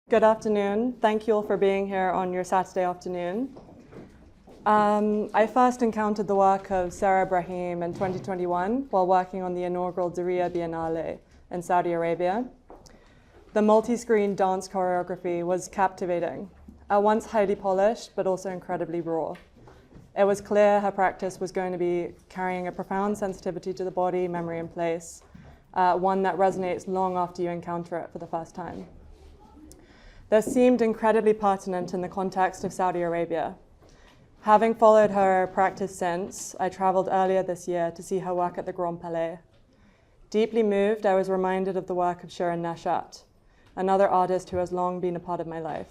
Good afternoon. Thank you all for being here on your Saturday afternoon. I first encountered the work of Sarah Brahim in 2021 while working on the inaugural Diriyah Biennale in Saudi Arabia. The multi-screen dance choreography was captivating, at once highly polished, but also incredibly raw. It was clear her practice was going to be carrying a profound sensitivity to the body, memory, and place, one that resonates long after you encounter it for the first time. This seemed incredibly pertinent in the context of Saudi Arabia. Having followed her practice since, I traveled earlier this year to see her work at the Grand Palais. Deeply moved, I was reminded of the work of Shirin Neshat, another artist who has long been a part of my life.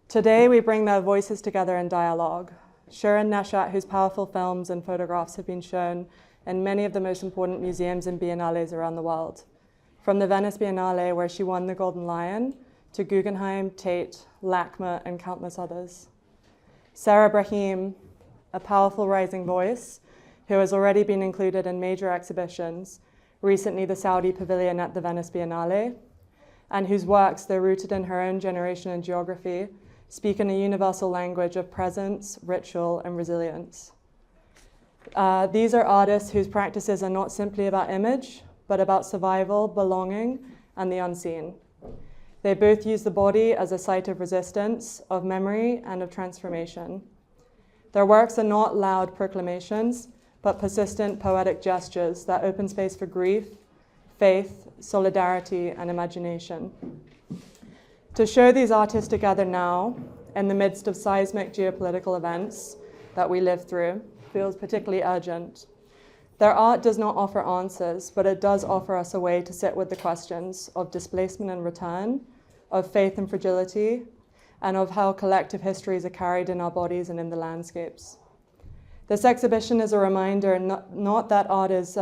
Today, we bring their voices together in dialogue. Shirin Neshat, whose powerful films and photographs have been shown in many of the most important museums and biennales around the world, from the Venice Biennale, where she won the Golden Lion, to Guggenheim, Tate, LACMA, and countless others. Sarah Brahim, a powerful rising voice who has already been included in major exhibitions, recently the Saudi Pavilion at the Venice Biennale, and whose works, though rooted in her own generation and geography, speak in a universal language of presence, ritual, and resilience. These are artists whose practices are not simply about image, but about survival, belonging, and the unseen. They both use the body as a site of resistance, of memory, and of transformation. Their works are not loud proclamations, but persistent poetic gestures that open space for grief, faith, solidarity, and imagination. To show these artists together now, in the midst of seismic geopolitical events that we live through, feels particularly urgent. Their art does not offer answers, but it does offer us a way to sit with the questions of displacement and return, of faith and fragility, and of how collective histories are carried in our bodies and in the landscapes. This exhibition is a reminder not that art is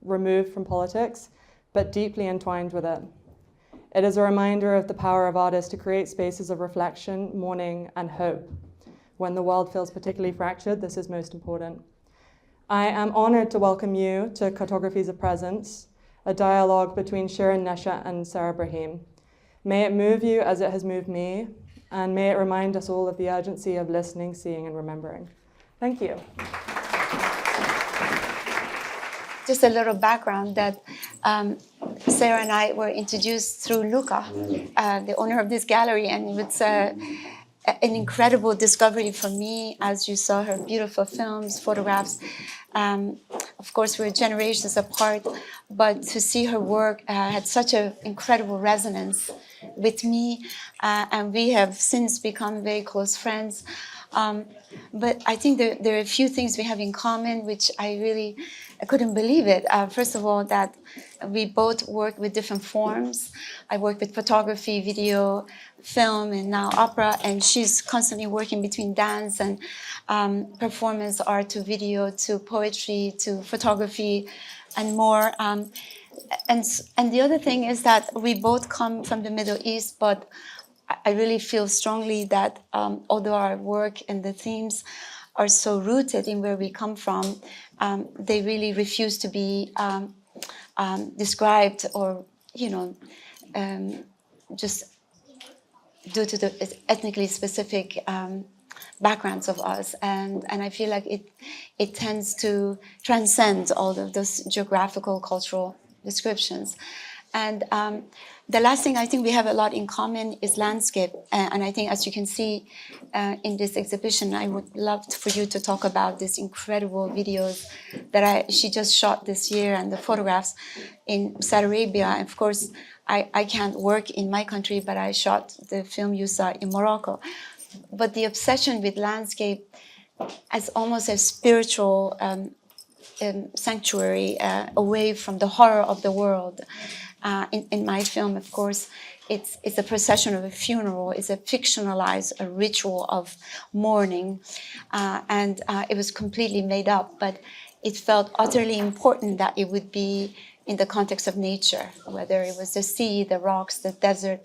removed from politics, but deeply entwined with it. It is a reminder of the power of artists to create spaces of reflection, mourning, and hope. When the world feels particularly fractured, this is most important. I am honored to welcome you to Cartographies of Presence, a dialogue between Shirin Neshat and Sarah Brahim. May it move you as it has moved me, and may it remind us all of the urgency of listening, seeing, and remembering. Thank you. Just a little background that Sarah and I were introduced through Luca, the owner of this gallery, and it's an incredible discovery for me as you saw her beautiful films, photographs. Of course, we're generations apart, but to see her work had such an incredible resonance with me, and we have since become very close friends. But I think there are a few things we have in common, which I couldn't believe it. First of all, that we both work with different forms. I work with photography, video, film, and now opera, and she's constantly working between dance and performance art to video to poetry to photography and more. And the other thing is that we both come from the Middle East, but I really feel strongly that although our work and the themes are so rooted in where we come from, they really refuse to be described or, just due to the ethnically specific backgrounds of us. And I feel like it tends to transcend all of those geographical, cultural descriptions. And the last thing I think we have a lot in common is landscape. And I think, as you can see in this exhibition, I would love for you to talk about these incredible videos that she just shot this year and the photographs in Saudi Arabia. And of course, I can't work in my country, but I shot the film you saw in Morocco. But the obsession with landscape as almost a spiritual sanctuary away from the horror of the world. In my film, of course, it's a procession of a funeral. It's a fictionalized a ritual of mourning, and it was completely made up. But it felt utterly important that it would be in the context of nature, whether it was the sea, the rocks, the desert,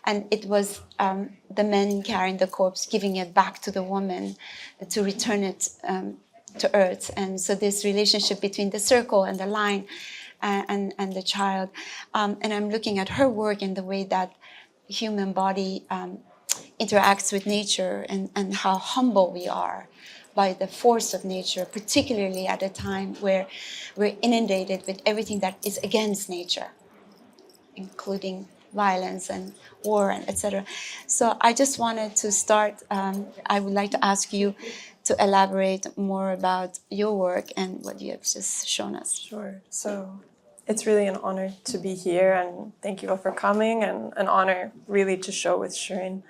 and it was the men carrying the corpse, giving it back to the woman to return it to earth. And so this relationship between the circle and the line and the child. And I'm looking at her work in the way that human body interacts with nature, and how humble we are by the force of nature, particularly at a time where we're inundated with everything that is against nature, including violence and war and etc. So I just wanted to start, I would like to ask you to elaborate more about your work and what you have just shown us. Sure. So it's really an honor to be here, and thank you all for coming, and an honor really to show with Shirin.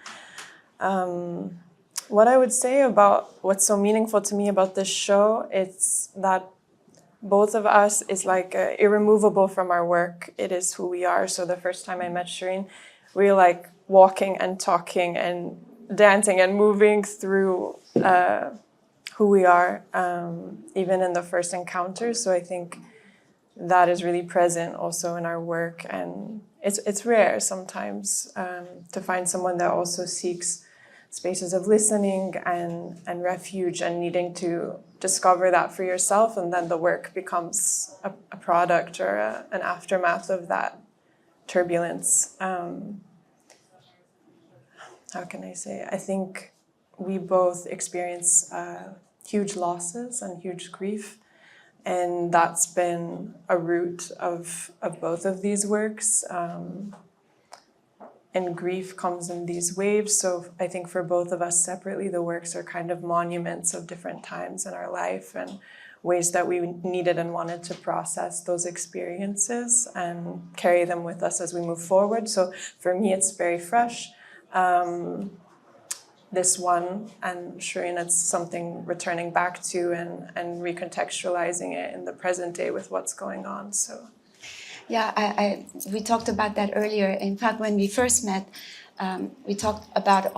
What I would say about what's so meaningful to me about this show, it's that both of us is like irremovable from our work. It is who we are. So the first time I met Shirin, we were like walking and talking and dancing and moving through who we are, even in the first encounter. So I think that is really present also in our work. And it's rare sometimes to find someone that also seeks spaces of listening and refuge, and needing to discover that for yourself, and then the work becomes a product or an aftermath of that turbulence. How can I say? I think we both experience huge losses and huge grief, and that's been a root of both of these works. And grief comes in these waves. So I think for both of us separately, the works are kind of monuments of different times in our life and ways that we needed and wanted to process those experiences and carry them with us as we move forward. So for me, it's very fresh. This one, and Shirin, it's something returning back to and recontextualizing it in the present day with what's going on. So. Yeah, we talked about that earlier. In fact, when we first met, we talked about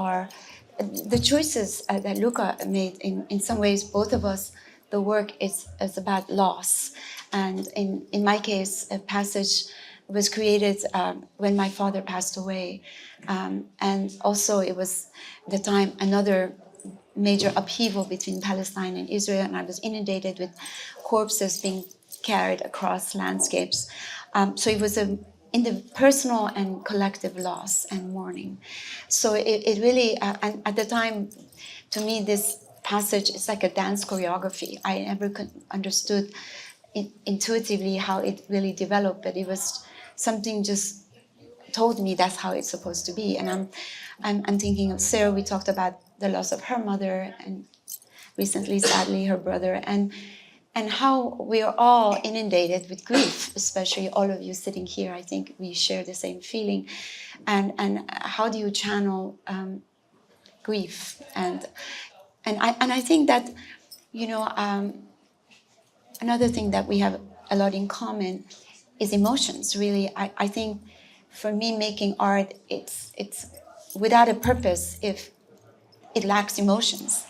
the choices that Luca made. In some ways, both of us, the work is about loss. And in my case, a passage was created when my father passed away. And also it was the time another major upheaval between Palestine and Israel, and I was inundated with corpses being carried across landscapes. So it was in the personal and collective loss and mourning. So it really, and at the time, to me, this passage is like a dance choreography. I never understood intuitively how it really developed, but it was something just told me that's how it's supposed to be. And I'm thinking of Sarah. We talked about the loss of her mother, and recently, sadly, her brother, and how we are all inundated with grief, especially all of you sitting here. I think we share the same feeling. And how do you channel grief? And I think that, you know, another thing that we have a lot in common is emotions. Really, I think for me, making art, it's without a purpose if it lacks emotions.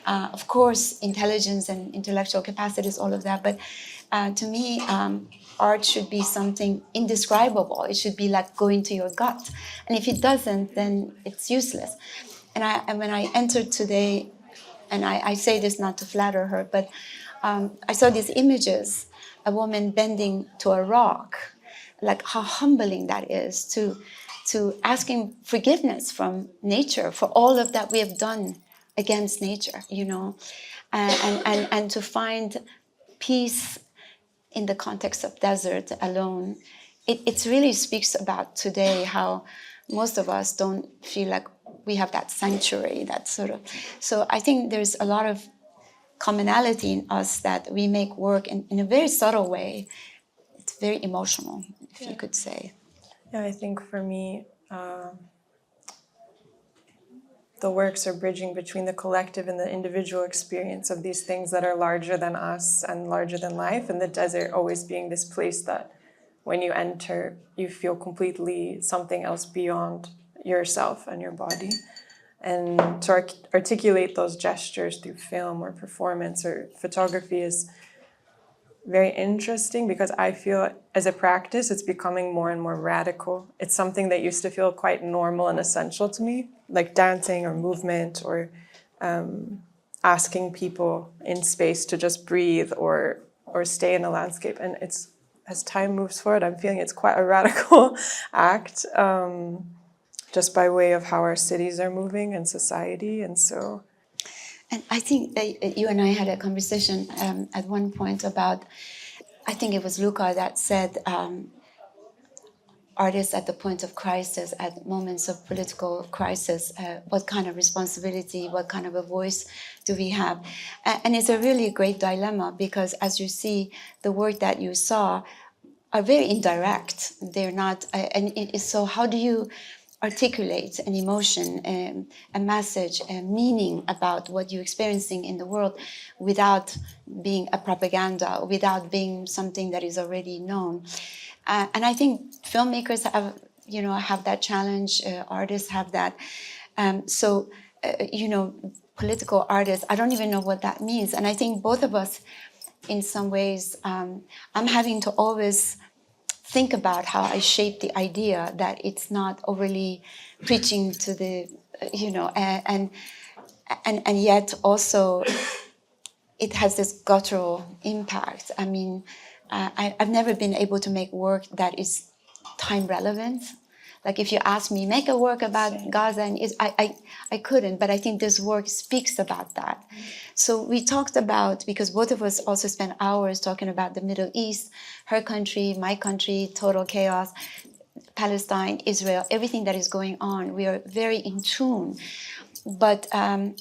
Of course, intelligence and intellectual capacities, all of that. But to me, art should be something indescribable. It should be like going to your gut. And if it doesn't, then it's useless. And when I entered today, and I say this not to flatter her, but I saw these images, a woman bending to a rock, like how humbling that is to asking forgiveness from nature for all of that we have done against nature, you know, and to find peace in the context of desert alone. It really speaks about today how most of us don't feel like we have that sanctuary, that sort of. So I think there's a lot of commonality in us that we make work in a very subtle way. It's very emotional, if you could say. Yeah, I think for me, the works are bridging between the collective and the individual experience of these things that are larger than us and larger than life, and the desert always being this place that when you enter, you feel completely something else beyond yourself and your body. And to articulate those gestures through film or performance or photography is very interesting, because I feel as a practice, it's becoming more and more radical. It's something that used to feel quite normal and essential to me, like dancing or movement or asking people in space to just breathe or stay in a landscape. And it's, as time moves forward, I'm feeling it's quite a radical act. just by way of how our cities are moving and society. And so... And I think that you and I had a conversation at one point about, I think it was Luca that said, artists at the point of crisis, at moments of political crisis, what kind of responsibility, what kind of a voice do we have? And it's a really great dilemma, because as you see, the work that you saw are very indirect. They're not, so how do you articulate an emotion, a message, a meaning about what you're experiencing in the world without being a propaganda, without being something that is already known? And I think filmmakers have that challenge. Artists have that. Political artists, I don't even know what that means. And I think both of us, in some ways, I'm having to always think about how I shape the idea that it's not overly preaching to the, and yet also it has this guttural impact. I mean, I've never been able to make work that is time relevant. Like if you ask me, make a work about Gaza, and I couldn't, but I think this work speaks about that. So we talked about, because both of us also spent hours talking about the Middle East, her country, my country, total chaos, Palestine, Israel, everything that is going on. We are very in tune. But, I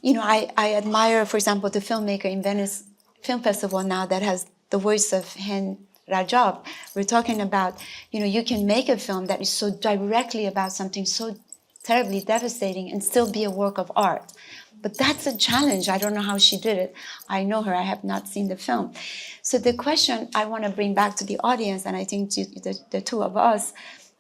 admire, for example, the filmmaker in Venice Film Festival now that has the voice of Hen Rajab. We're talking about, you can make a film that is so directly about something so terribly devastating and still be a work of art. But that's a challenge. I don't know how she did it. I know her. I have not seen the film. So the question I want to bring back to the audience, and I think to the two of us,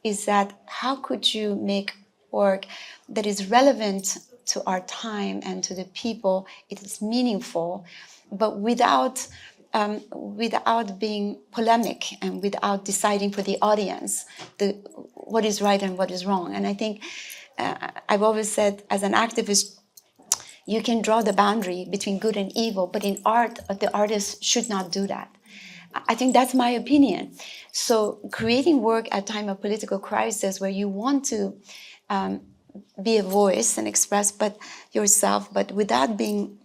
is that how could you make work that is relevant to our time and to the people? It is meaningful, but without being polemic and without deciding for the audience what is right and what is wrong. And I think I've always said, as an activist, you can draw the boundary between good and evil, but in art, the artist should not do that. I think that's my opinion. So creating work at a time of political crisis where you want to be a voice and express yourself, but without being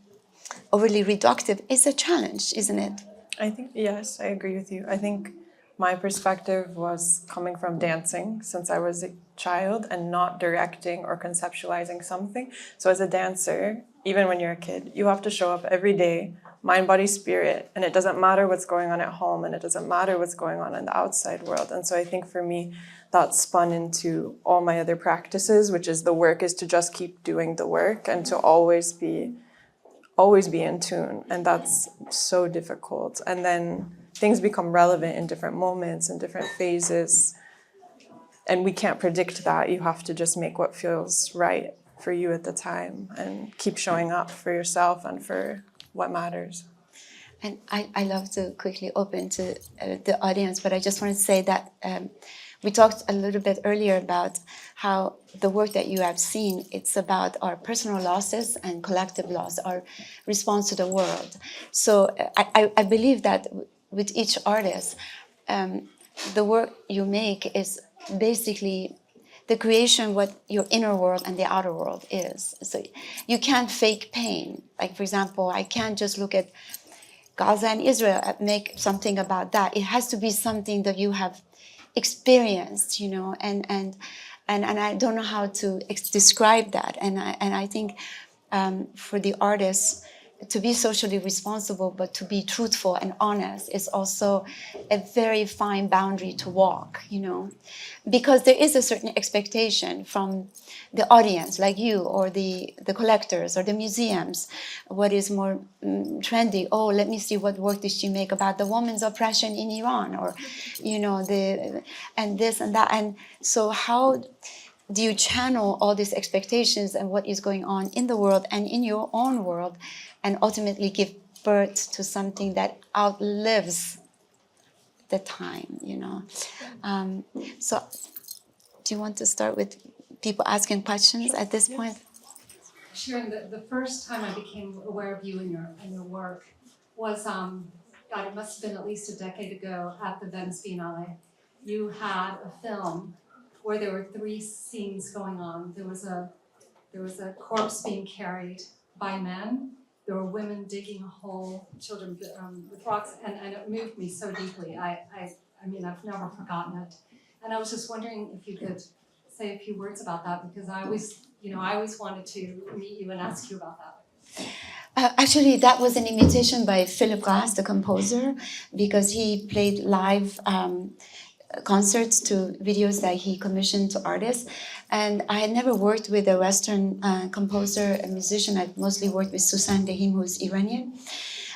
overly reductive, is a challenge, isn't it? I think, yes, I agree with you. I think my perspective was coming from dancing since I was a child and not directing or conceptualizing something. So as a dancer, even when you're a kid, you have to show up every day, mind, body, spirit, and it doesn't matter what's going on at home and it doesn't matter what's going on in the outside world. And so I think for me, that spun into all my other practices, which is the work is to just keep doing the work and to always be in tune. And that's so difficult. And then things become relevant in different moments and different phases. And we can't predict that. You have to just make what feels right for you at the time and keep showing up for yourself and for what matters. And I love to quickly open to the audience, but I just want to say that we talked a little bit earlier about how the work that you have seen, it's about our personal losses and collective loss, our response to the world. So I believe that with each artist, the work you make is basically the creation what your inner world and the outer world is. So you can't fake pain. Like, for example, I can't just look at Gaza and Israel and make something about that. It has to be something that you have experienced, and I don't know how to describe that. And I think for the artists to be socially responsible, but to be truthful and honest is also a very fine boundary to walk, because there is a certain expectation from the audience, like you, or the collectors, or the museums. What is more trendy? Oh, let me see what work did she make about the woman's oppression in Iran, or, and this and that. And so how do you channel all these expectations and what is going on in the world and in your own world, and ultimately give birth to something that outlives the time, So do you want to start with people asking questions at this point? Shirin, the first time I became aware of you and your work was, God, it must have been at least a decade ago at the Venice Biennale. You had a film where there were 3 scenes going on. There was a corpse being carried by men. There were women digging a hole, children with rocks, and it moved me so deeply. I mean, I've never forgotten it. And I was just wondering if you could say a few words about that, because I always wanted to meet you and ask you about that. Actually, that was an invitation by Philip Glass, the composer, because he played live concerts to videos that he commissioned to artists. And I had never worked with a Western composer, a musician. I'd mostly worked with Susan Brahim, who's Iranian.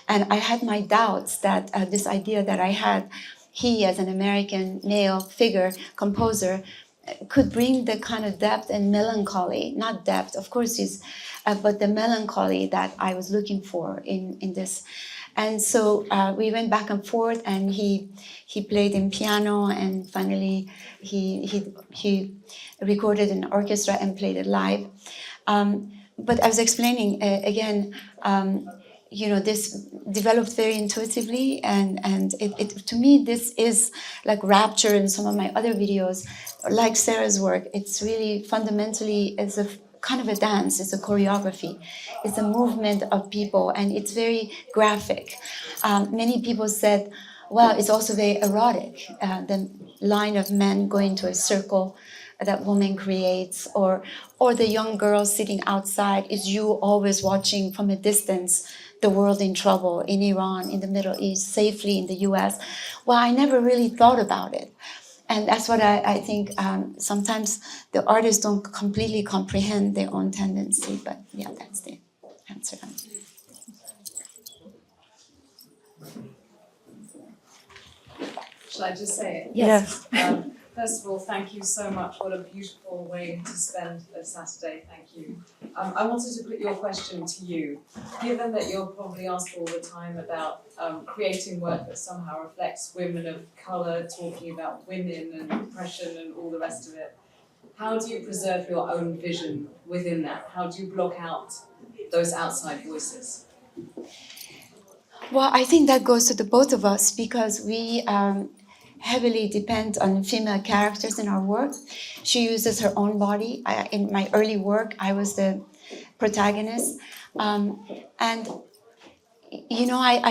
And I had my doubts that this idea that I had, he as an American male figure, composer, could bring the kind of depth and melancholy, not depth, of course, but the melancholy that I was looking for in this. And so we went back and forth, and he played in piano, and finally he recorded an orchestra and played it live. But I was explaining again, this developed very intuitively, and it to me this is like Rapture and some of my other videos, like Sarah's work. It's really fundamentally is a kind of a dance, it's a choreography, it's a movement of people, and it's very graphic. Many people said, well, it's also very erotic, the line of men going to a circle that woman creates, or the young girl sitting outside, is you always watching from a distance the world in trouble in Iran, in the Middle East, safely in the US. Well, I never really thought about it. And that's what I think sometimes the artists don't completely comprehend their own tendency, but yeah, that's the answer. Shall I just say it? Yes. First of all, thank you so much. What a beautiful way to spend a Saturday. Thank you. I wanted to put your question to you. Given that you're probably asked all the time about creating work that somehow reflects women of colour, talking about women and oppression and all the rest of it, how do you preserve your own vision within that? How do you block out those outside voices? Well, I think that goes to the both of us, because we heavily depend on female characters in our work. She uses her own body. In my early work, I was the protagonist. And,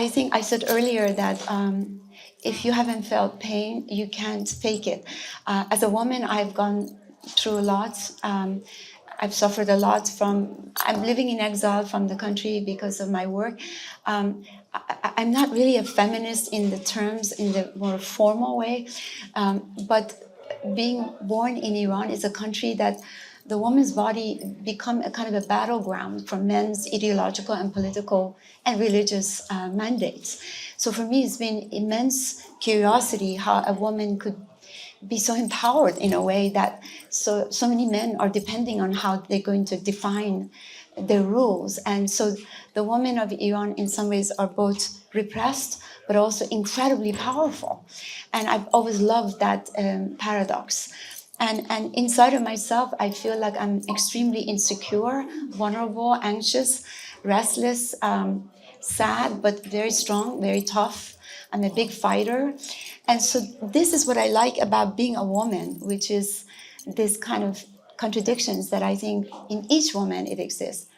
I think I said earlier that if you haven't felt pain, you can't fake it. As a woman, I've gone through a lot. I've suffered a lot I'm living in exile from the country because of my work. I'm not really a feminist in the more formal way, but being born in Iran is a country that the woman's body become a kind of a battleground for men's ideological and political and religious mandates. So for me, it's been immense curiosity how a woman could be so empowered in a way that so many men are depending on how they're going to define their rules. And so the women of Iran in some ways are both repressed but also incredibly powerful. And I've always loved that paradox. And inside of myself, I feel like I'm extremely insecure, vulnerable, anxious, restless, sad, but very strong, very tough. I'm a big fighter. And so this is what I like about being a woman, which is this kind of contradictions that I think in each woman it exists.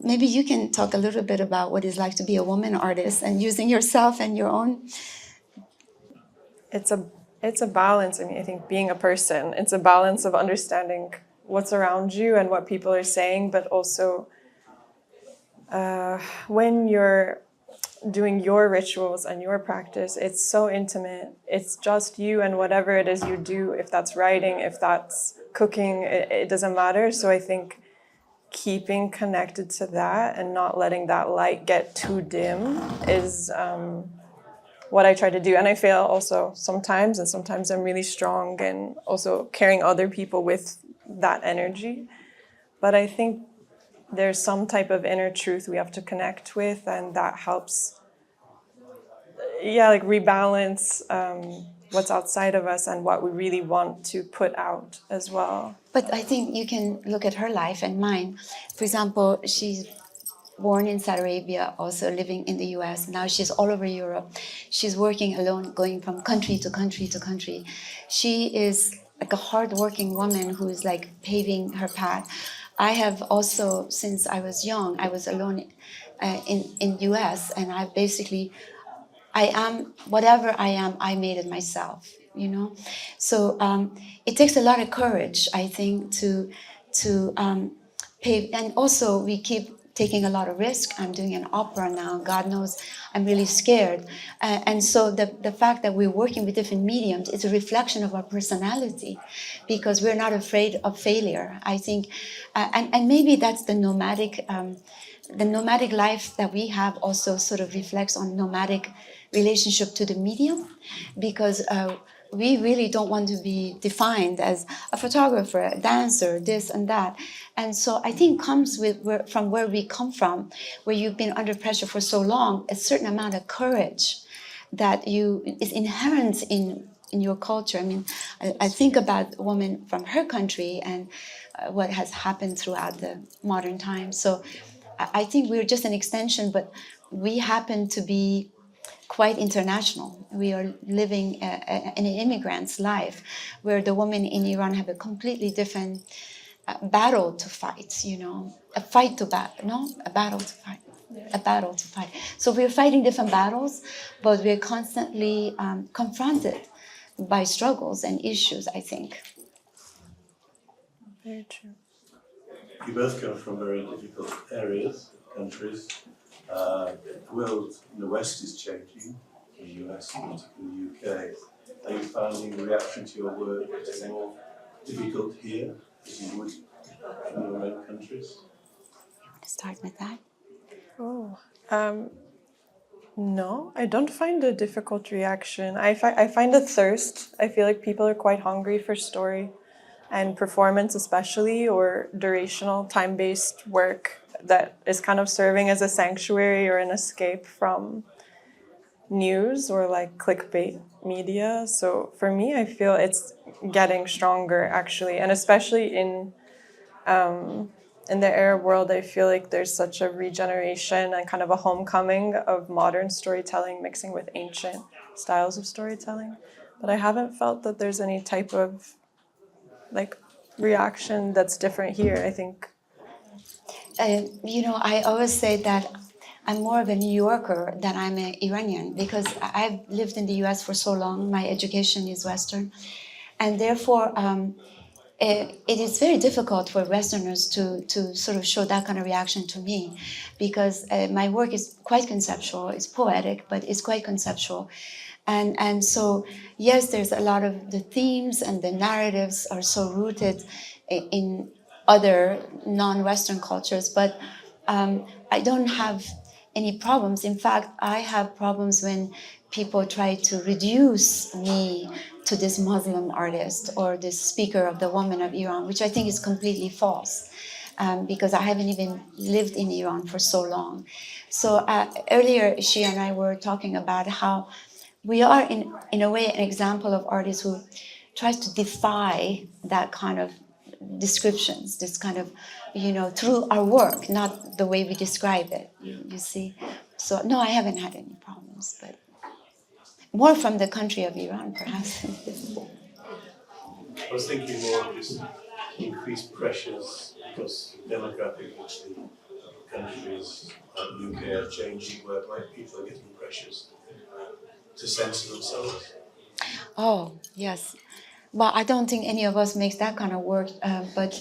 Maybe you can talk a little bit about what it's like to be a woman artist and using yourself and your own. It's a balance. I mean, I think being a person, it's a balance of understanding what's around you and what people are saying, but also when you're doing your rituals and your practice, it's so intimate. It's just you and whatever it is you do, if that's writing, if that's cooking, it doesn't matter. So I think keeping connected to that and not letting that light get too dim is what I try to do. And I fail also sometimes, and sometimes I'm really strong and also carrying other people with that energy. But I think there's some type of inner truth we have to connect with, and that helps, rebalance what's outside of us and what we really want to put out as well. But I think you can look at her life and mine. For example, she's born in Saudi Arabia, also living in the US. Now she's all over Europe. She's working alone, going from country to country to country. She is like a hardworking woman who is like paving her path. I have also, since I was young, I was alone in US, and I am whatever I am. I made it myself, you know. So it takes a lot of courage, I think, to pave. And also, we keep taking a lot of risk. I'm doing an opera now. God knows, I'm really scared. And so the fact that we're working with different mediums is a reflection of our personality, because we're not afraid of failure. I think, and maybe that's the nomadic. The nomadic life that we have also sort of reflects on nomadic relationship to the medium, because we really don't want to be defined as a photographer, a dancer, this and that. And so I think comes with from where we come from, where you've been under pressure for so long, a certain amount of courage that is inherent in your culture. I mean, I think about a woman from her country and what has happened throughout the modern times. So I think we're just an extension, but we happen to be quite international. We are living an immigrant's life, where the women in Iran have a completely different battle to fight, you know, a battle to fight. A battle to fight. So we're fighting different battles, but we're constantly confronted by struggles and issues, I think. Very true. You both come from very difficult areas, countries. The world in the West is changing, the US, particularly the UK. Are you finding the reaction to your work is more difficult here as you would in your own countries? You want to start with that? Oh, no, I don't find a difficult reaction. I find a thirst. I feel like people are quite hungry for story and performance, especially, or durational, time-based work that is kind of serving as a sanctuary or an escape from news or like clickbait media. So for me, I feel it's getting stronger, actually, and especially in the Arab world, I feel like there's such a regeneration and kind of a homecoming of modern storytelling mixing with ancient styles of storytelling. But I haven't felt that there's any type of like reaction that's different here, I think. You know, I always say that I'm more of a New Yorker than I'm an Iranian, because I've lived in the US for so long. My education is Western. And therefore, it is very difficult for Westerners to sort of show that kind of reaction to me, because my work is quite conceptual. It's poetic, but it's quite conceptual. And so, yes, there's a lot of the themes and the narratives are so rooted in other non-Western cultures, but I don't have any problems. In fact, I have problems when people try to reduce me to this Muslim artist or this speaker of the woman of Iran, which I think is completely false, because I haven't even lived in Iran for so long. So earlier, she and I were talking about how we are, in a way, an example of artists who tries to defy that kind of descriptions, this kind of, you know, through our work, not the way we describe it, you see. So, no, I haven't had any problems, but more from the country of Iran, perhaps. I was thinking more of just increased pressures because demographically countries like the UK are changing, where like people are getting pressures to censor themselves. Oh, yes. Well, I don't think any of us makes that kind of work. But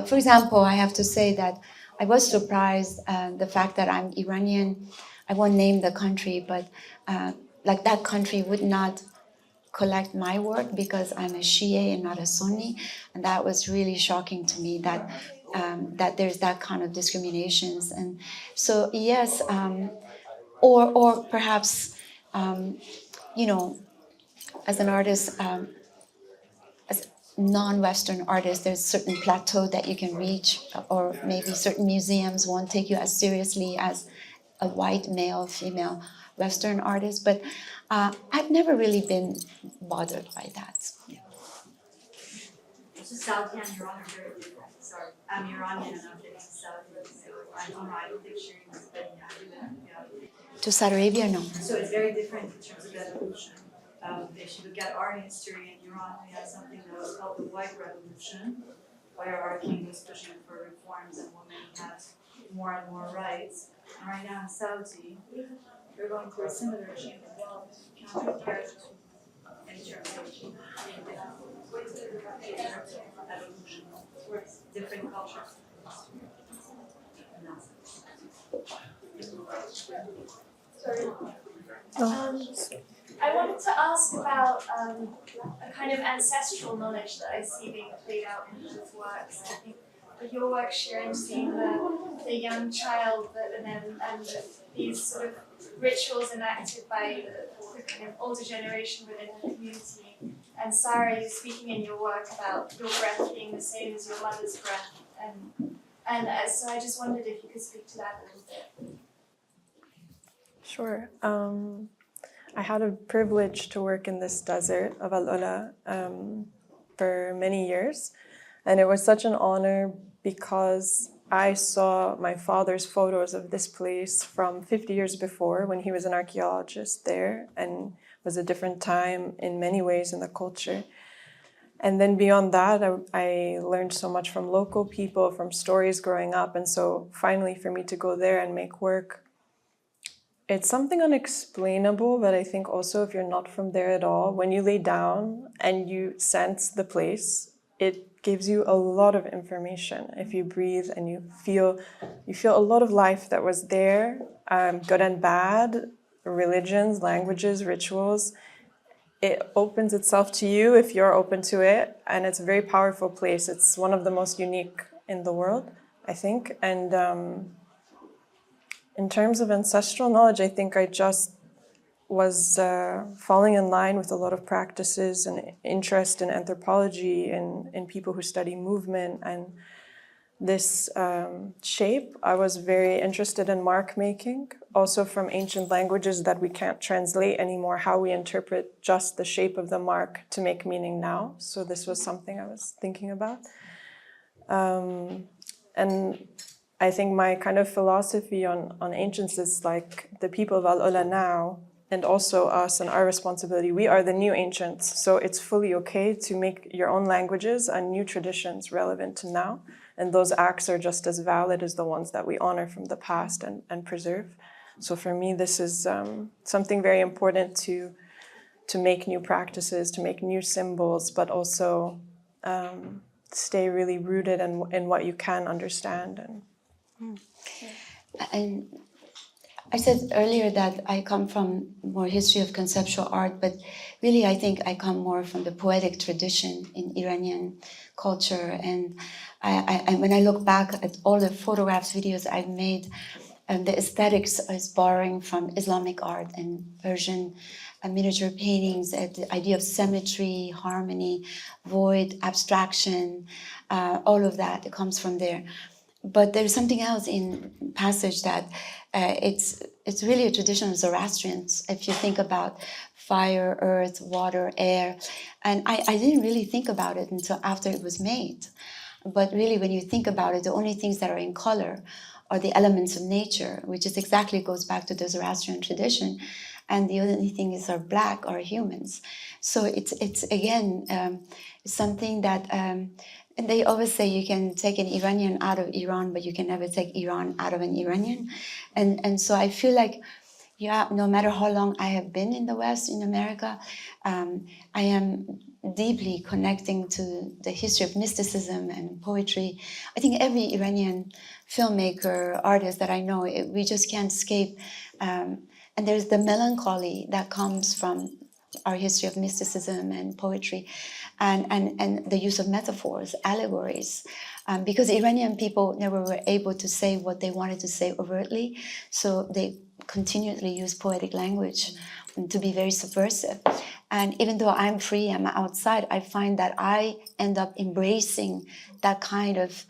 for example, I have to say that I was surprised the fact that I'm Iranian. I won't name the country, but like that country would not collect my work because I'm a Shia and not a Sunni, and that was really shocking to me that that there's that kind of discriminations. And so yes, or perhaps you know, as an artist. As non-Western artist, there's a certain plateau that you can reach, or maybe certain museums won't take you as seriously as a white male, female Western artist. But I've never really been bothered by that. To Saudi and Iran are very different. Sorry, I'm Iranian and I've been to Saudi, so I don't know, I don't think Shirin has been. To Saudi Arabia, no. So it's very different in terms of evolution. If you look at art history in Iran, we had something that was called the White Revolution, where our king was pushing for reforms and women had more and more rights. And right now in Saudi, we're going through a similar change as well. In terms of evolution towards different cultures. And that's I wanted to ask about a kind of ancestral knowledge that I see being played out in both works. I think with your work, Shirin, seeing the young child and these sort of rituals enacted by the kind of older generation within the community. And Sarah, you're speaking in your work about your breath being the same as your mother's breath. So I just wondered if you could speak to that a little bit. Sure. I had a privilege to work in this desert of Al-Ula for many years. And it was such an honor because I saw my father's photos of this place from 50 years before when he was an archaeologist there and was a different time in many ways in the culture. And then beyond that, I learned so much from local people, from stories growing up. And so finally for me to go there and make work, it's something unexplainable, but I think also if you're not from there at all, when you lay down and you sense the place, it gives you a lot of information. If you breathe and you feel a lot of life that was there, good and bad, religions, languages, rituals. It opens itself to you if you're open to it, and it's a very powerful place. It's one of the most unique in the world, I think. And in terms of ancestral knowledge, I think I just was falling in line with a lot of practices and interest in anthropology and in people who study movement and this shape. I was very interested in mark making, also from ancient languages that we can't translate anymore, how we interpret just the shape of the mark to make meaning now. So this was something I was thinking about. And I think my kind of philosophy on ancients is like the people of Al-Ula now, and also us and our responsibility. We are the new ancients, so it's fully okay to make your own languages and new traditions relevant to now. And those acts are just as valid as the ones that we honor from the past and preserve. So for me, this is something very important to make new practices, to make new symbols, but also stay really rooted in what you can understand. And I said earlier that I come from more history of conceptual art, but really I think I come more from the poetic tradition in Iranian culture. And I when I look back at all the photographs, videos I've made, the aesthetics is borrowing from Islamic art and Persian miniature paintings, the idea of symmetry, harmony, void, abstraction, all of that, it comes from there. But there's something else in Passage that it's really a tradition of Zoroastrians. If you think about fire, earth, water, air, and I didn't really think about it until after it was made. But really, when you think about it, the only things that are in color are the elements of nature, which is exactly goes back to the Zoroastrian tradition. And the only thing is are black are humans. So it's again something that. And they always say you can take an Iranian out of Iran, but you can never take Iran out of an Iranian. And so I feel like, yeah, no matter how long I have been in the West, in America, I am deeply connecting to the history of mysticism and poetry. I think every Iranian filmmaker, artist that I know, we just can't escape. And there's the melancholy that comes from our history of mysticism and poetry, and the use of metaphors, allegories, because Iranian people never were able to say what they wanted to say overtly, so they continually use poetic language to be very subversive. And even though I'm free, I'm outside, I find that I end up embracing that kind of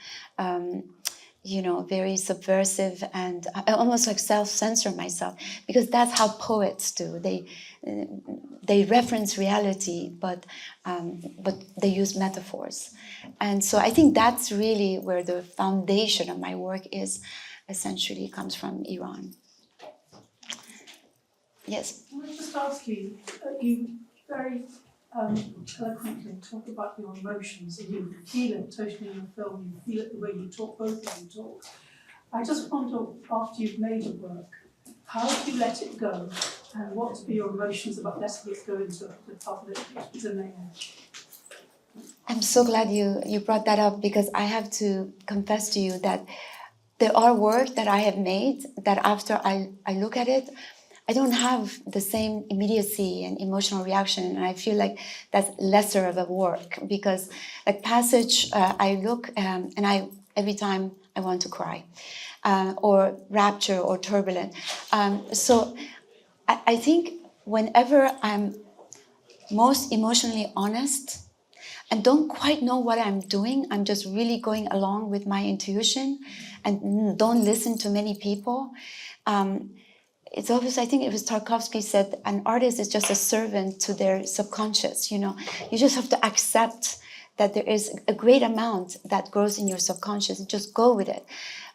very subversive, and I almost like self-censor myself, because that's how poets do. They reference reality, but they use metaphors. And so I think that's really where the foundation of my work is, essentially comes from Iran. Yes? Can I just ask you, you very eloquently talk about your emotions, and you feel it totally in your film, you feel it the way you talk, both of you talk. I just wonder, after you've made a work, how do you let it go, and what are your emotions about letting it go into the public domain? I'm so glad you brought that up, because I have to confess to you that there are work that I have made that after I look at it, I don't have the same immediacy and emotional reaction, and I feel like that's lesser of a work, because like Passage, I look and every time I want to cry, or Rapture or Turbulent. So I think whenever I'm most emotionally honest and don't quite know what I'm doing, I'm just really going along with my intuition and don't listen to many people. It's obvious, I think it was Tarkovsky said, an artist is just a servant to their subconscious, you know. You just have to accept that there is a great amount that grows in your subconscious and just go with it.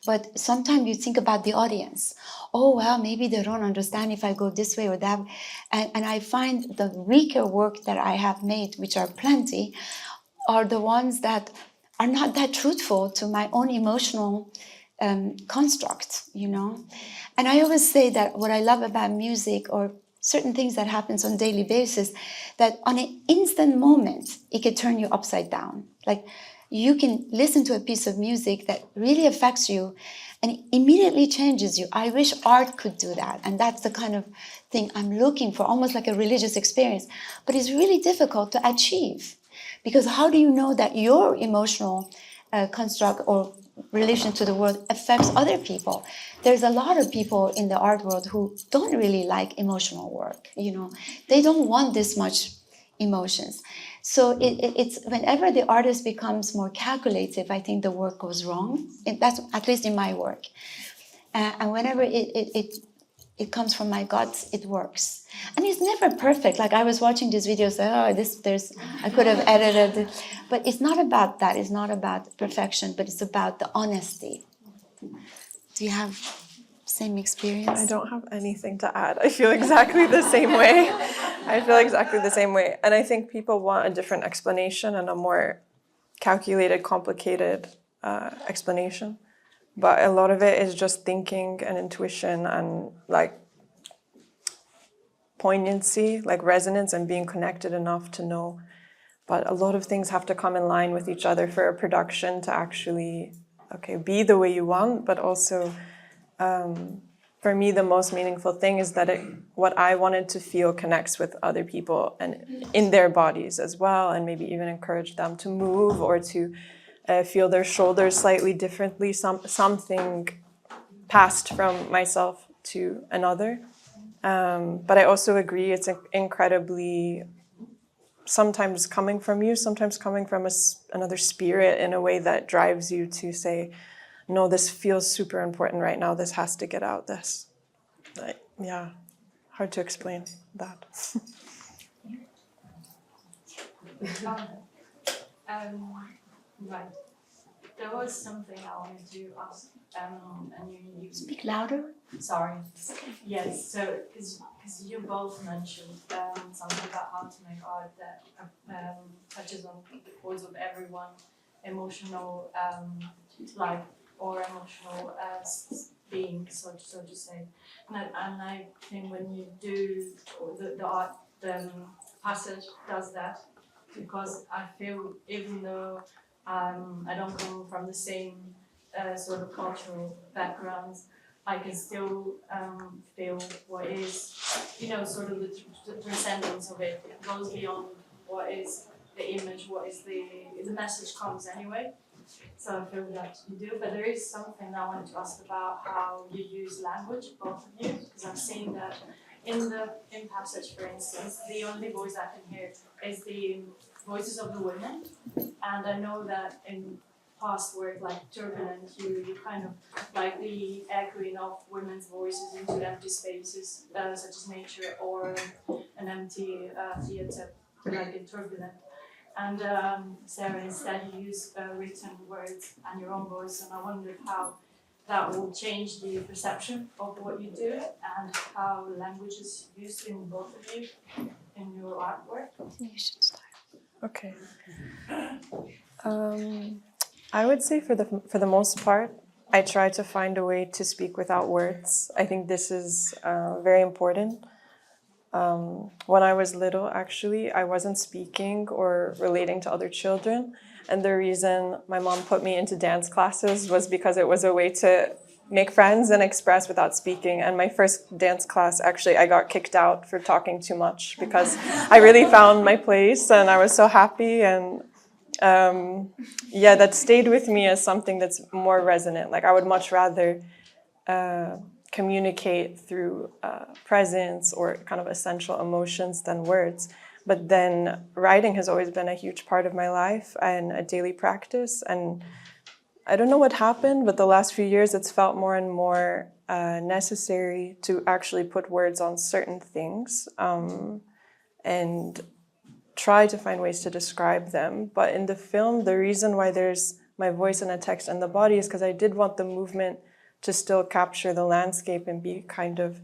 But sometimes you think about the audience. Oh, well, maybe they don't understand if I go this way or that. And I find the weaker work that I have made, which are plenty, are the ones that are not that truthful to my own emotional construct, you know. And I always say that what I love about music or certain things that happens on a daily basis, that on an instant moment, it can turn you upside down. Like you can listen to a piece of music that really affects you and it immediately changes you. I wish art could do that. And that's the kind of thing I'm looking for, almost like a religious experience. But it's really difficult to achieve. Because how do you know that your emotional construct or relation to the world affects other people? There's a lot of people in the art world who don't really like emotional work. You know, they don't want this much emotions. So it's whenever the artist becomes more calculative, I think the work goes wrong. That's at least in my work. And whenever it comes from my guts, it works. And it's never perfect. Like I was watching these videos, I could have edited it. But it's not about that. It's not about perfection, but it's about the honesty. Do you have same experience? I don't have anything to add. I feel exactly the same way. And I think people want a different explanation and a more calculated, complicated explanation. But a lot of it is just thinking and intuition and like poignancy, like resonance and being connected enough to know. But a lot of things have to come in line with each other for a production to actually, be the way you want. But also, for me, the most meaningful thing is that what I wanted to feel connects with other people and in their bodies as well, and maybe even encourage them to move or to feel their shoulders slightly differently, something passed from myself to another. But I also agree it's incredibly, sometimes coming from you, sometimes coming from another spirit in a way that drives you to say, no, this feels super important right now, this has to get out, this. Hard to explain that. Right. There was something I wanted to ask, and you Speak louder. Sorry. Yes. So, because you both mentioned something about how to make art that touches on the chords of everyone, emotional life or emotional being, so to say. And I think when you do the art, Passage does that, because I feel even though I don't come from the same sort of cultural backgrounds, I can still feel what is, sort of the transcendence of it. It goes beyond what is the image, what is the message comes anyway. So I feel that you do. But there is something I wanted to ask about how you use language, both of you, because I've seen that in Passage, for instance, the only voice I can hear is the voices of the women. And I know that in past work like Turbulent, you kind of like the echoing of women's voices into empty spaces, such as nature, or an empty theatre like in Turbulent. And Sarah, instead you use written words and your own voice, and I wondered how that will change the perception of what you do and how language is used in both of you. in your artwork? You should start. Okay. I would say for the most part, I try to find a way to speak without words. I think this is very important. When I was little, actually, I wasn't speaking or relating to other children. And the reason my mom put me into dance classes was because it was a way to make friends and express without speaking. And my first dance class, actually, I got kicked out for talking too much because I really found my place and I was so happy. And that stayed with me as something that's more resonant. Like I would much rather communicate through presence or kind of essential emotions than words. But then writing has always been a huge part of my life and a daily practice. And I don't know what happened, but the last few years it's felt more and more necessary to actually put words on certain things and try to find ways to describe them. But in the film, the reason why there's my voice and a text and the body is because I did want the movement to still capture the landscape and be kind of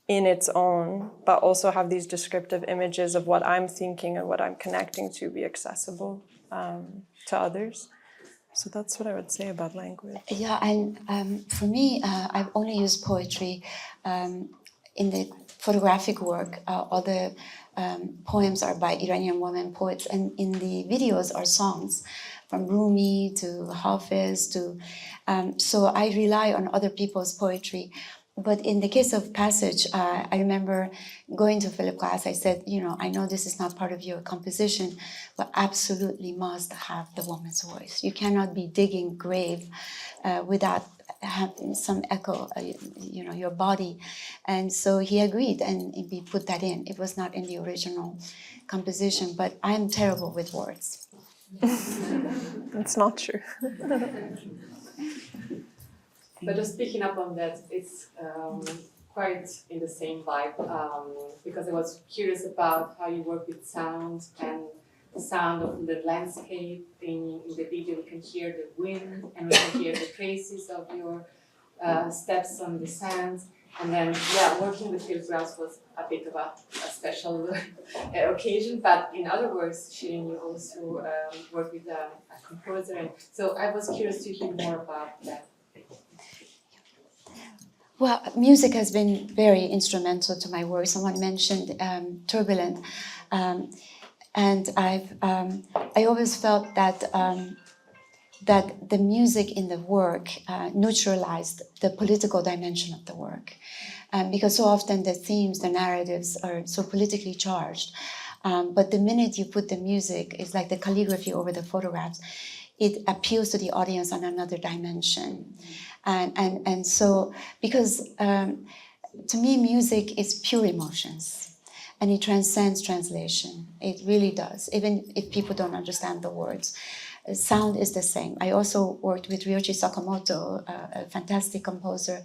in its own, but also have these descriptive images of what I'm thinking and what I'm connecting to be accessible to others. So that's what I would say about language. Yeah, and for me, I've only used poetry in the photographic work. All the poems are by Iranian women poets, and in the videos are songs from Rumi to Hafiz to. So I rely on other people's poetry. But in the case of Passage, I remember going to Philip Glass. I said, I know this is not part of your composition, but absolutely must have the woman's voice. You cannot be digging grave without having some echo, your body. And so he agreed, and we put that in. It was not in the original composition, but I'm terrible with words. That's not true. But just picking up on that, it's quite in the same vibe because I was curious about how you work with sound and the sound of the landscape. In the video, we can hear the wind and we can hear the traces of your steps on the sand. And then, working with Philip Glass was a bit of a special occasion. But in other words, Shirin, you also work with a composer. And so I was curious to hear more about that. Well, music has been very instrumental to my work. Someone mentioned Turbulent, and I always felt that that the music in the work neutralized the political dimension of the work, because so often the themes, the narratives are so politically charged. But the minute you put the music, it's like the calligraphy over the photographs. It appeals to the audience on another dimension. And so, because to me, music is pure emotions and it transcends translation. It really does, even if people don't understand the words. Sound is the same. I also worked with Ryoichi Sakamoto, a fantastic composer,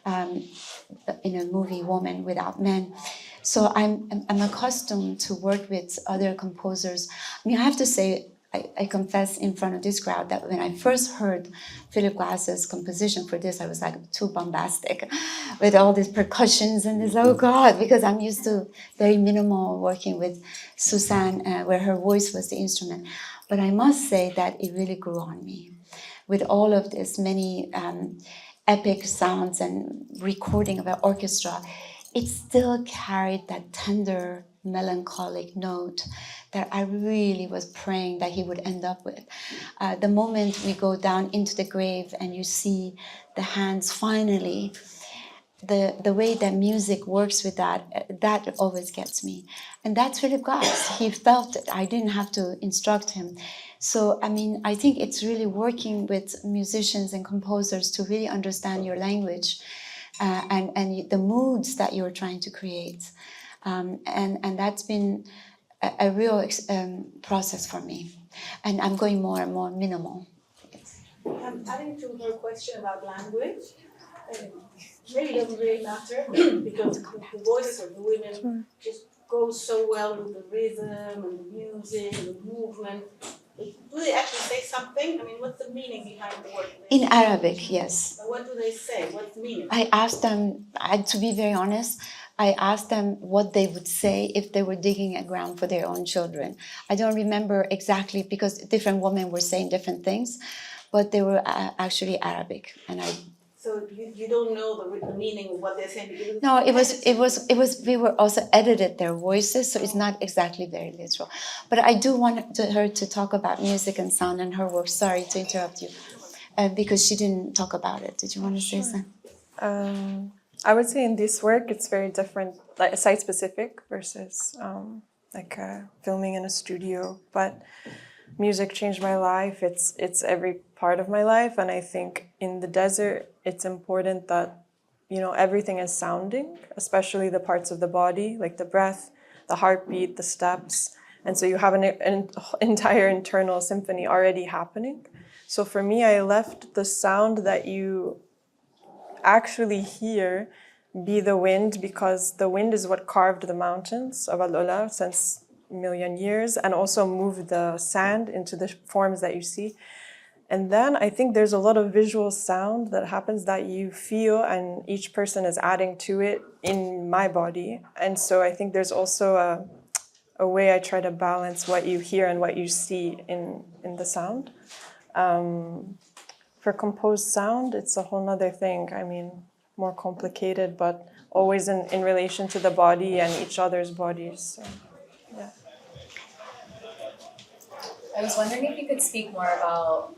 in a movie, Woman Without Men. So I'm accustomed to work with other composers. I mean, I have to say, I confess in front of this crowd that when I first heard Philip Glass's composition for this, I was like too bombastic with all these percussions and this, oh God, because I'm used to very minimal working with Suzanne, where her voice was the instrument. But I must say that it really grew on me with all of this many epic sounds and recording of an orchestra. It still carried that tender, melancholic note that I really was praying that he would end up with. The moment we go down into the grave and you see the hands finally, the way that music works with that always gets me. And that's Philip Glass. He felt it. I didn't have to instruct him. So, I mean, I think it's really working with musicians and composers to really understand your language and the moods that you're trying to create. And that's been a real process for me. And I'm going more and more minimal. Adding to her question about language, maybe it doesn't really matter because the voices of the women just go so well with the rhythm and the music and the movement. Do they actually say something? I mean, what's the meaning behind the word? In Arabic, yes. What do they say? What's the meaning? I asked them, to be very honest, I asked them what they would say if they were digging a ground for their own children. I don't remember exactly because different women were saying different things, but they were actually Arabic, and I. So you don't know the meaning of what they're saying? Because No, it was. We were also edited their voices, so it's not exactly very literal. But I do want her to talk about music and sound and her work. Sorry to interrupt you, because she didn't talk about it. Did you want to say something? I would say in this work, it's very different, like site-specific versus filming in a studio. But music changed my life. It's every part of my life, and I think in the desert, it's important that everything is sounding, especially the parts of the body, like the breath, the heartbeat, the steps, and so you have an entire internal symphony already happening. So for me, I left the sound that you actually hear be the wind, because the wind is what carved the mountains of Al-Ula since a million years, and also moved the sand into the forms that you see. And then I think there's a lot of visual sound that happens that you feel, and each person is adding to it in my body. And so I think there's also a way I try to balance what you hear and what you see in the sound. For composed sound, it's a whole nother thing. I mean, more complicated, but always in relation to the body and each other's bodies. So, yeah. I was wondering if you could speak more about,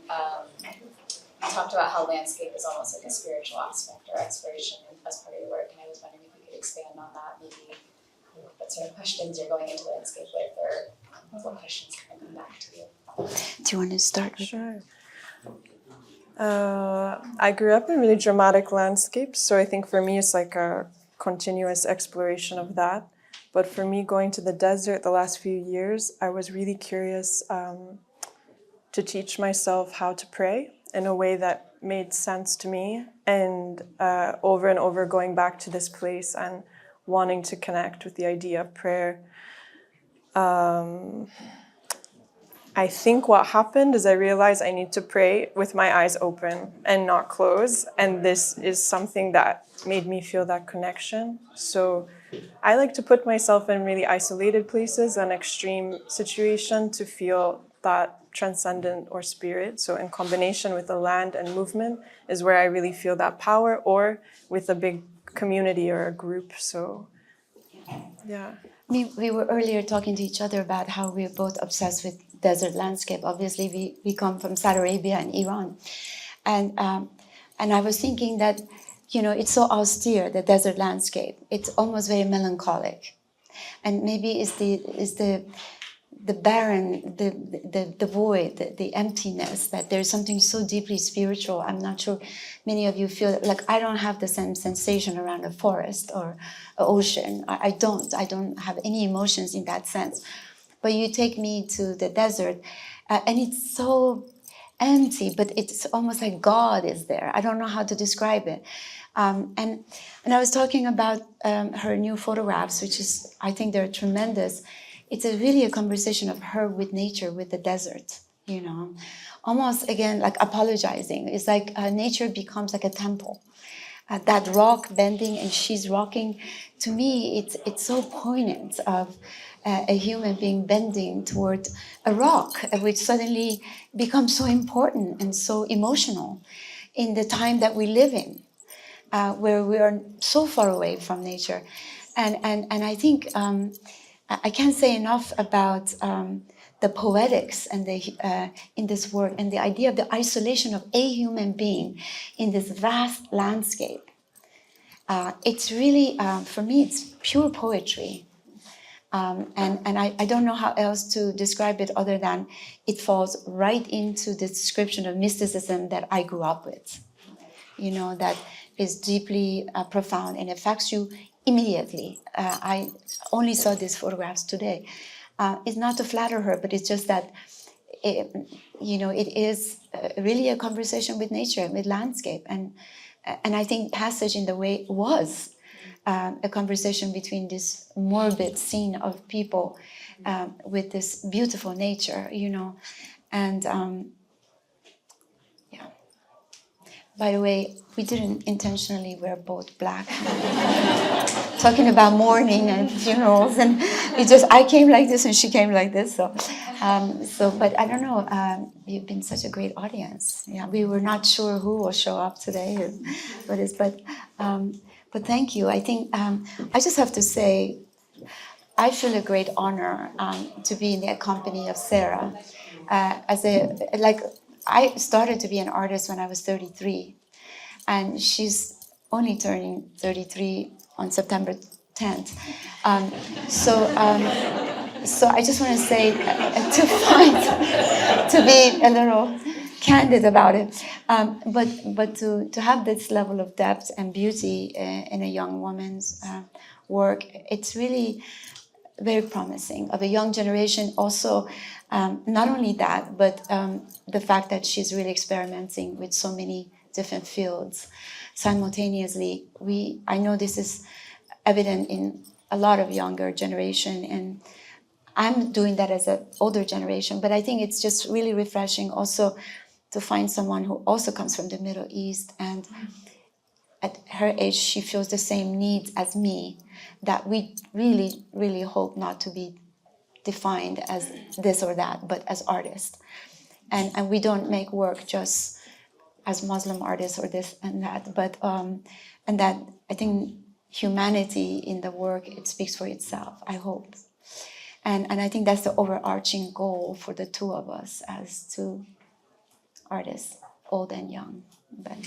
you talked about how landscape is almost like a spiritual aspect or exploration as part of your work, and I was wondering if you could expand on that, maybe what sort of questions you're going into landscape with, or what questions kind of come back to you. Do you want to start? Sure. I grew up in really dramatic landscapes, so I think for me it's like a continuous exploration of that. But for me, going to the desert the last few years, I was really curious to teach myself how to pray in a way that made sense to me, and over going back to this place and wanting to connect with the idea of prayer. I think what happened is I realized I need to pray with my eyes open and not closed. And this is something that made me feel that connection. So I like to put myself in really isolated places and extreme situation to feel that transcendent or spirit. So in combination with the land and movement is where I really feel that power, or with a big community or a group. So, yeah. We were earlier talking to each other about how we're both obsessed with desert landscape. Obviously, we come from Saudi Arabia and Iran. And I was thinking that, it's so austere, the desert landscape. It's almost very melancholic. And maybe it's the barren, the void, the emptiness, that there's something so deeply spiritual. I'm not sure many of you feel like I don't have the same sensation around a forest or an ocean. I don't have any emotions in that sense. But you take me to the desert, and it's so empty, but it's almost like God is there. I don't know how to describe it. And I was talking about her new photographs, which is, I think they're tremendous. It's really a conversation of her with nature, with the desert, almost again like apologizing. It's like nature becomes like a temple. That rock bending and she's rocking, to me, it's so poignant of a human being bending toward a rock, which suddenly becomes so important and so emotional in the time that we live in, where we are so far away from nature. And I think I can't say enough about the poetics and in this work, and the idea of the isolation of a human being in this vast landscape. It's really, for me, it's pure poetry. And I don't know how else to describe it other than it falls right into the description of mysticism that I grew up with. That is deeply profound and affects you immediately. I only saw these photographs today. It's not to flatter her, but it's just that, it is really a conversation with nature, with landscape. And I think Passage in the Way was a conversation between this morbid scene of people with this beautiful nature, and yeah. by the way, we didn't intentionally wear both black. Talking about mourning and funerals, and I came like this and she came like this. So, but I don't know. You've been such a great audience. Yeah, we were not sure who will show up today, but thank you. I think I just have to say, I feel a great honor to be in the company of Sarah. I started to be an artist when I was 33, and she's only turning 33 on September 10th. So I just want to say to be a little candid about it, but to have this level of depth and beauty in a young woman's work, it's really very promising of a young generation. Also, not only that, but the fact that she's really experimenting with so many different fields simultaneously. I know this is evident in a lot of younger generation, and I'm doing that as an older generation, but I think it's just really refreshing also to find someone who also comes from the Middle East, and at her age she feels the same needs as me, that we really, really hope not to be defined as this or that, but as artists. And we don't make work just as Muslim artists or this and that, but and that I think humanity in the work, it speaks for itself, I hope. And I think that's the overarching goal for the two of us as two artists, old and young. But